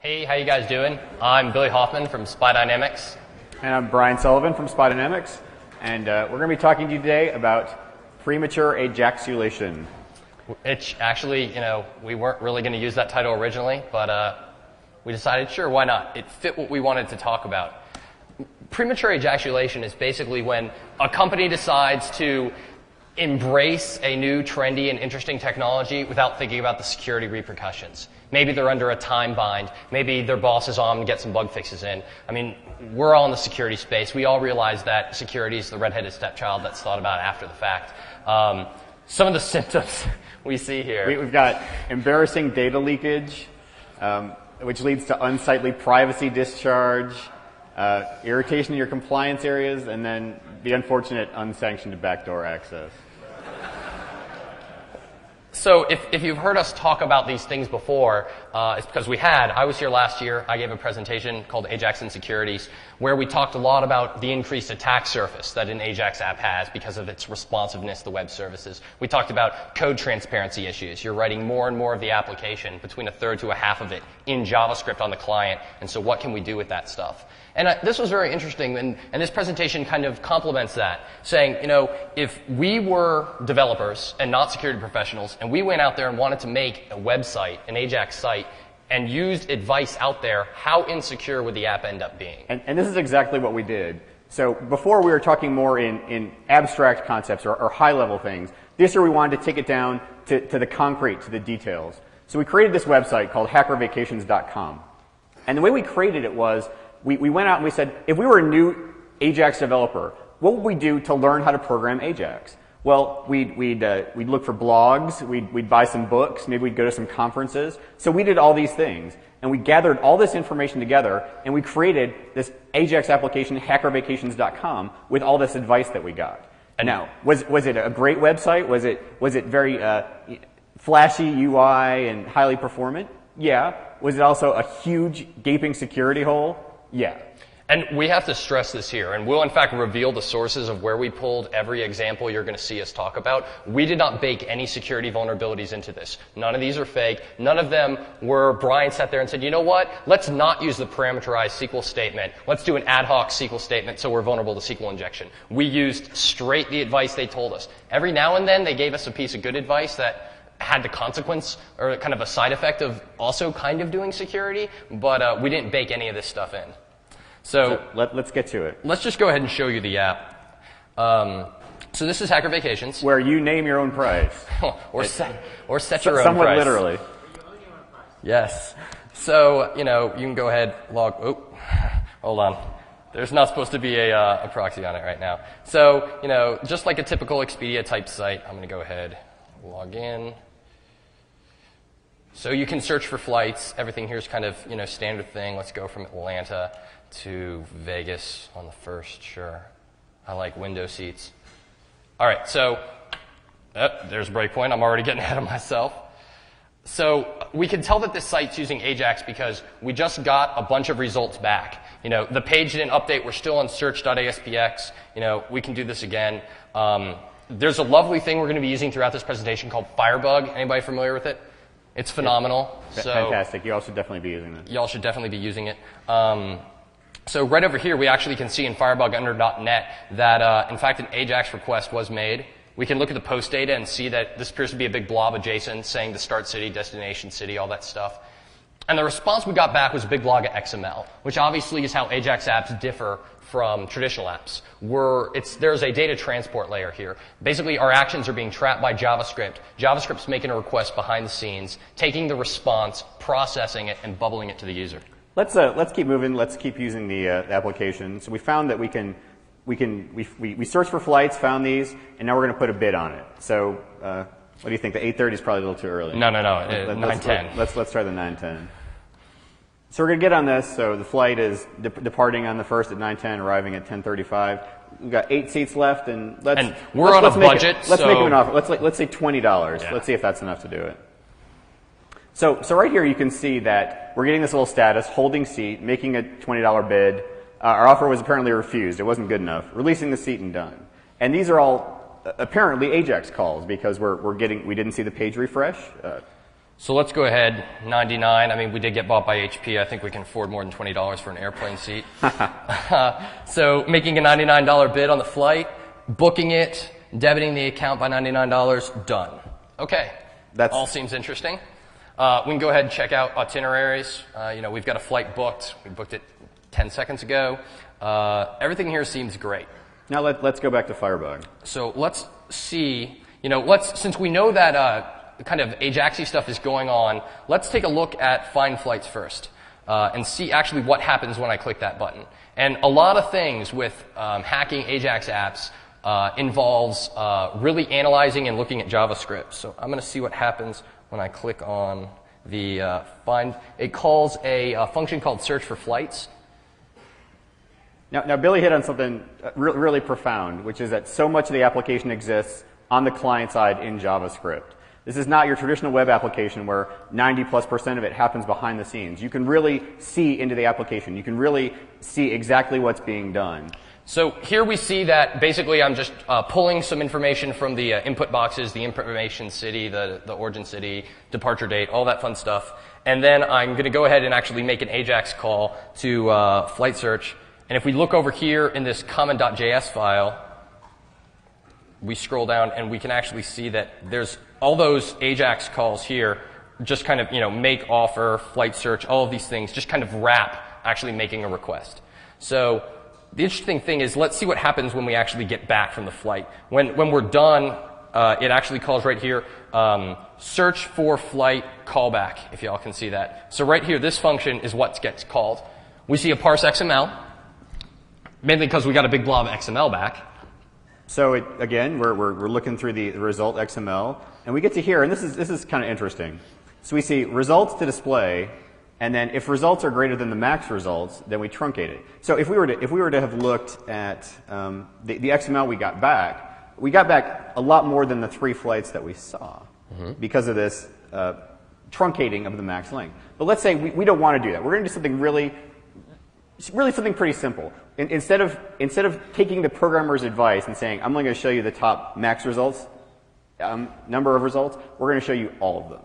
Hey, how you guys doing? I'm Billy Hoffman from Spy Dynamics. And I'm Brian Sullivan from Spy Dynamics. And we're going to be talking to you today about Premature Ajax ulation. It's actually, we weren't really going to use that title originally, but we decided, sure, why not? It fit what we wanted to talk about. Premature Ajax ulation is basically when a company decides to embrace a new, trendy, and interesting technology without thinking about the security repercussions. Maybe they're under a time bind. Maybe their boss is on to get some bug fixes in. I mean, we're all in the security space. We all realize that security is the redheaded stepchild that's thought about after the fact. Some of the symptoms we see here. We've got embarrassing data leakage, which leads to unsightly privacy discharge, irritation in your compliance areas, and then the unfortunate unsanctioned backdoor access. So if you've heard us talk about these things before, it's because we had. I was here last year. I gave a presentation called Ajax Insecurities, where we talked a lot about the increased attack surface that an Ajax app has because of its responsiveness to web services. We talked about code transparency issues. You're writing more and more of the application, between a third to a half of it, in JavaScript on the client. And so what can we do with that stuff? And this was very interesting, and this presentation kind of complements that, saying, if we were developers and not security professionals, and we went out there and wanted to make a website, an Ajax site, and used advice out there, how insecure would the app end up being? And this is exactly what we did. So before we were talking more in abstract concepts or high-level things. This year we wanted to take it down to the concrete, to the details. So we created this website called hackervacations.com. And the way we created it was, we went out and we said, if we were a new Ajax developer, what would we do to learn how to program Ajax? Well, we'd look for blogs, we'd buy some books, maybe we'd go to some conferences. So we did all these things, and we gathered all this information together, and we created this Ajax application, hackervacations.com, with all this advice that we got. And now, was it a great website? Was it very flashy UI and highly performant? Yeah. Was it also a huge gaping security hole? Yeah. And we have to stress this here, and we'll in fact reveal the sources of where we pulled every example you're going to see us talk about. We did not bake any security vulnerabilities into this. None of these are fake. None of them were Brian sat there and said, you know what, let's not use the parameterized SQL statement. Let's do an ad hoc SQL statement so we're vulnerable to SQL injection. We used straight the advice they told us. Every now and then they gave us a piece of good advice that had the consequence or kind of a side effect of also kind of doing security, but we didn't bake any of this stuff in. So let's get to it. Let's just go ahead and show you the app. So this is Hacker Vacations. Where you name your own price. or set your own price. Somewhat literally. Yes. So, you can go ahead, log. Oh, hold on. There's not supposed to be a proxy on it right now. So, just like a typical Expedia type site, I'm going to go ahead, log in. So you can search for flights. Everything here is kind of, standard thing. Let's go from Atlanta to Vegas on the first, sure. I like window seats. All right, so there's a breakpoint. I'm already getting ahead of myself. So we can tell that this site's using Ajax because we just got a bunch of results back. The page didn't update. We're still on search.aspx. We can do this again. There's a lovely thing we're going to be using throughout this presentation called Firebug. Anybody familiar with it? It's phenomenal. Fantastic. You all should definitely be using this. You all should definitely be using it. So right over here, we actually can see in Firebug under .NET that, in fact, an Ajax request was made. We can look at the post data and see that this appears to be a big blob of JSON saying the start city, destination city, all that stuff. And the response we got back was a big blob of XML, which obviously is how Ajax apps differ from traditional apps. There's a data transport layer here. Basically, our actions are being trapped by JavaScript. JavaScript's making a request behind the scenes, taking the response, processing it, and bubbling it to the user. Let's keep moving. Let's keep using the application. So we found that we searched for flights, found these, and now we're going to put a bid on it. So what do you think? The 8:30 is probably a little too early. No. 9:10. Let's try the 9:10. So we're going to get on this. So the flight is departing on the 1st at 9:10, arriving at 10:35. We've got 8 seats left, and we're on a budget. Let's make them an offer. Let's say $20. Yeah. Let's see if that's enough to do it. So right here you can see that we're getting this little status, holding seat, making a $20 bid. Our offer was apparently refused. It wasn't good enough. Releasing the seat and done. And these are all apparently Ajax calls because we didn't see the page refresh. So let's go ahead, 99. I mean, we did get bought by HP. I think we can afford more than $20 for an airplane seat. So making a $99 bid on the flight, booking it, debiting the account by $99, done. Okay, that all seems interesting. We can go ahead and check out itineraries. We've got a flight booked. We booked it 10 seconds ago. Everything here seems great. Now let's go back to Firebug. So let's see, since we know that kind of Ajaxy stuff is going on, let's take a look at Find Flights first and see actually what happens when I click that button. And a lot of things with hacking Ajax apps involves really analyzing and looking at JavaScript. So I'm going to see what happens when I click on the find. It calls a function called search for flights. Now Billy hit on something really profound, which is that so much of the application exists on the client side in JavaScript. This is not your traditional web application where 90+% of it happens behind the scenes. You can really see into the application. You can really see exactly what's being done. So here we see that basically I'm just pulling some information from the input boxes, the information city, the origin city, departure date, all that fun stuff. And then I'm going to go ahead and actually make an Ajax call to flight search. And if we look over here in this common.js file, we scroll down and we can actually see that there's all those Ajax calls here, just kind of, make offer, flight search, all of these things, just kind of wrap actually making a request. So the interesting thing is, let's see what happens when we actually get back from the flight. When we're done, it actually calls right here, search for flight callback, if y'all can see that. So right here, this function is what gets called. We see a parse XML, mainly because we got a big blob of XML back. So again, we're looking through the result XML, and we get to here, and this is kind of interesting. So we see results to display, and then if results are greater than the max results, then we truncate it. So if we were to have looked at the XML we got back a lot more than the 3 flights that we saw because of this truncating of the max length. But let's say we don't want to do that. We're going to do something really something pretty simple. Instead of taking the programmer's advice and saying, I'm only going to show you the top max results, number of results, we're going to show you all of them.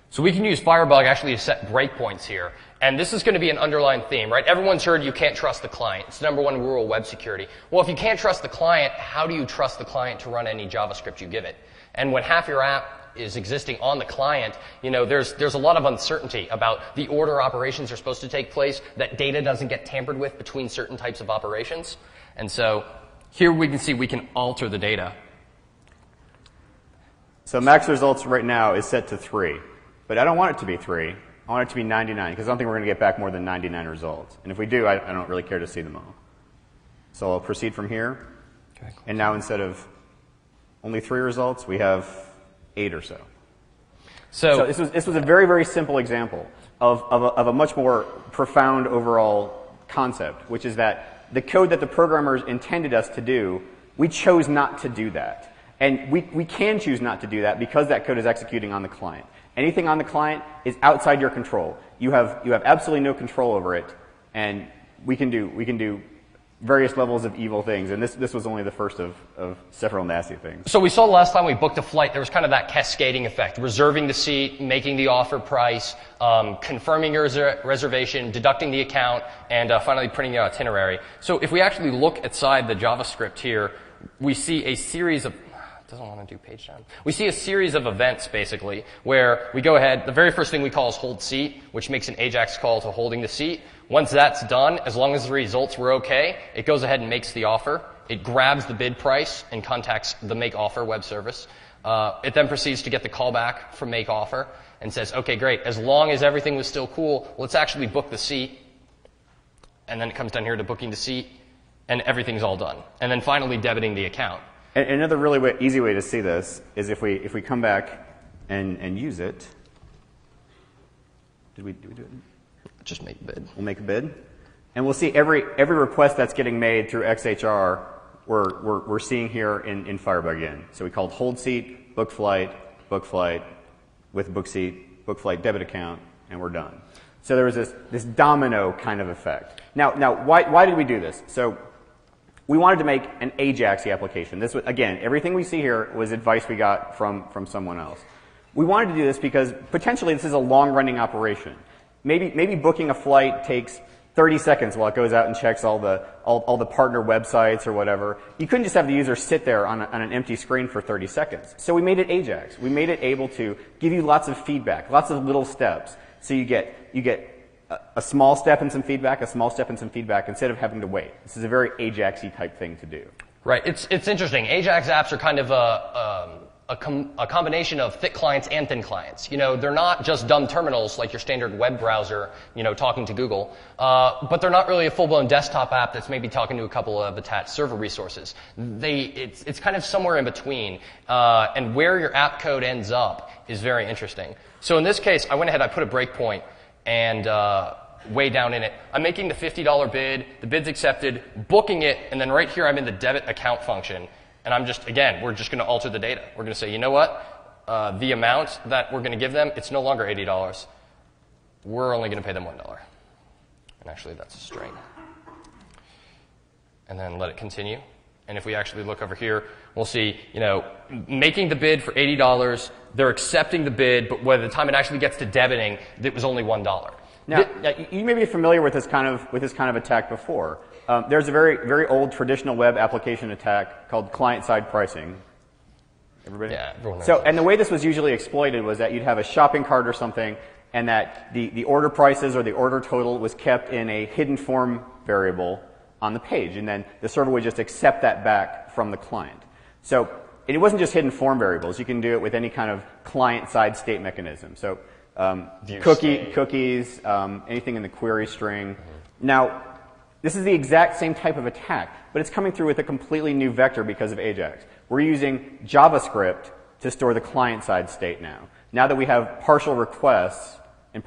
So we can use Firebug actually to set breakpoints here. And this is going to be an underlying theme, right? Everyone's heard you can't trust the client. It's the #1 rule of web security. Well, if you can't trust the client, how do you trust the client to run any JavaScript you give it? And when half your app is existing on the client, there's a lot of uncertainty about the order operations are supposed to take place, that data doesn't get tampered with between certain types of operations. And so here we can see we can alter the data. So max results right now is set to 3. But I don't want it to be 3. I want it to be 99, because I don't think we're going to get back more than 99 results. And if we do, I don't really care to see them all. So I'll proceed from here. Okay, cool. And now instead of only 3 results, we have 8 or so. So this was a very, very simple example of a much more profound overall concept, which is that the code that the programmers intended us to do, we chose not to do that. And we can choose not to do that because that code is executing on the client. Anything on the client is outside your control. You have absolutely no control over it, and we can do various levels of evil things, and this was only the first of several nasty things. So we saw last time we booked a flight, there was kind of that cascading effect, reserving the seat, making the offer price, confirming your reservation, deducting the account, and finally printing the itinerary. So if we actually look outside the JavaScript here, we see a series of doesn't want to do page down. We see a series of events, basically, where we go ahead. The very first thing we call is hold seat, which makes an Ajax call to holding the seat. Once that's done, as long as the results were okay, it goes ahead and makes the offer. It grabs the bid price and contacts the make offer web service. It then proceeds to get the callback from make offer and says, okay, great. As long as everything was still cool, let's actually book the seat. And then it comes down here to booking the seat, and everything's all done. And then finally debiting the account. And another really easy way to see this is if we come back and use it. Did we do it? Just make a bid. We'll make a bid, and we'll see every request that's getting made through XHR. We're seeing here in Firebug again. So we called hold seat, book flight with book seat, book flight debit account, and we're done. So there was this domino kind of effect. Now why did we do this? So we wanted to make an Ajaxy application. This was, again, everything we see here was advice we got from someone else. We wanted to do this because potentially this is a long-running operation. Maybe booking a flight takes 30 seconds while it goes out and checks all the partner websites or whatever. You couldn't just have the user sit there on an empty screen for 30 seconds. So we made it Ajax. We made it able to give you lots of feedback, lots of little steps. So you get a small step and some feedback, a small step and some feedback, instead of having to wait. This is a very Ajax-y type thing to do. Right. It's interesting. Ajax apps are kind of a combination of thick clients and thin clients. They're not just dumb terminals like your standard web browser, talking to Google, but they're not really a full-blown desktop app that's maybe talking to a couple of attached server resources. It's kind of somewhere in between, and where your app code ends up is very interesting. So in this case, I went ahead, I put a breakpoint, and way down in it, I'm making the $50 bid, the bid's accepted, booking it, and then right here I'm in the debit account function. And we're just going to alter the data. We're going to say, you know what? The amount that we're going to give them, it's no longer $80. We're only going to pay them $1. And actually, that's a string. And then let it continue. And if we actually look over here, we'll see, making the bid for $80, they're accepting the bid, but by the time it actually gets to debiting, it was only $1. Now, you may be familiar with this kind of attack before. There's a very old traditional web application attack called client-side pricing. Everybody? Yeah, everyone knows. So, and the way this was usually exploited was that you'd have a shopping cart or something, and that the order prices or the order total was kept in a hidden form variable on the page, and then the server would just accept that back from the client. So it wasn't just hidden form variables. You can do it with any kind of client-side state mechanism. So cookies, anything in the query string. Mm-hmm. Now, this is the exact same type of attack, but it's coming through with a completely new vector because of Ajax. We're using JavaScript to store the client-side state now. Now that we have partial requests and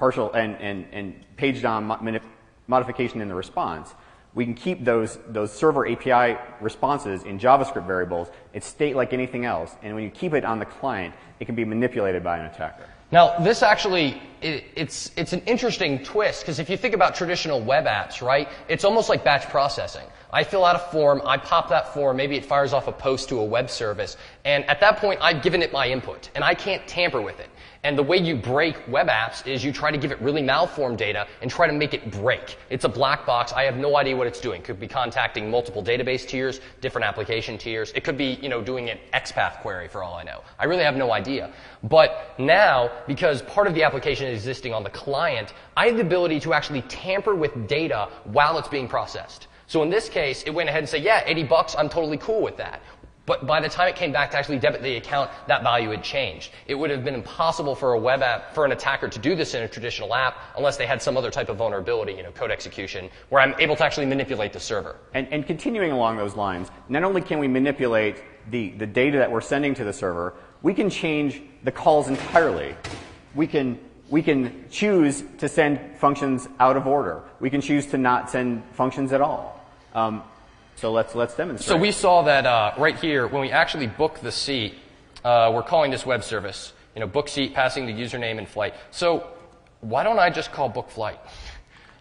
page DOM modification in the response, we can keep those server API responses in JavaScript variables. It's state like anything else, and when you keep it on the client, it can be manipulated by an attacker. Now, this actually, it's an interesting twist, because if you think about traditional web apps, right, it's almost like batch processing. I fill out a form, I pop that form, maybe it fires off a post to a web service, and at that point, I've given it my input, and I can't tamper with it. And the way you break web apps is you try to give it really malformed data and try to make it break. It's a black box. I have no idea what it's doing. It could be contacting multiple database tiers, different application tiers. It could be, doing an XPath query for all I know. I really have no idea. But now, because part of the application is existing on the client, I have the ability to actually tamper with data while it's being processed. So in this case, it went ahead and said, yeah, $80, I'm totally cool with that. But by the time it came back to actually debit the account, that value had changed. It would have been impossible for a web app, for an attacker to do this in a traditional app unless they had some other type of vulnerability, code execution, where I'm able to actually manipulate the server. And continuing along those lines, not only can we manipulate the data that we're sending to the server, we can change the calls entirely. We can choose to send functions out of order. We can choose to not send functions at all. So let's demonstrate. So we saw that right here, when we actually book the seat, we're calling this web service, book seat, passing the username and flight. So why don't I just call book flight?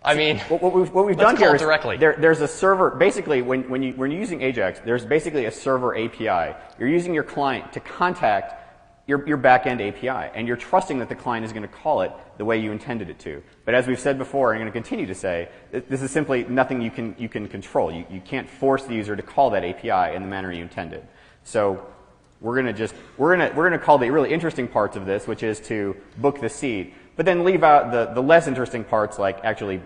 I mean, what we've done here is directly. There's a server. Basically, when you're using Ajax, there's basically a server API. You're using your client to contact your back-end API, and you're trusting that the client is going to call it the way you intended it to. But as we've said before, and I'm going to continue to say, this is simply nothing you can control. You can't force the user to call that API in the manner you intended. So we're going to call the really interesting parts of this, which is to book the seat, but then leave out the less interesting parts like actually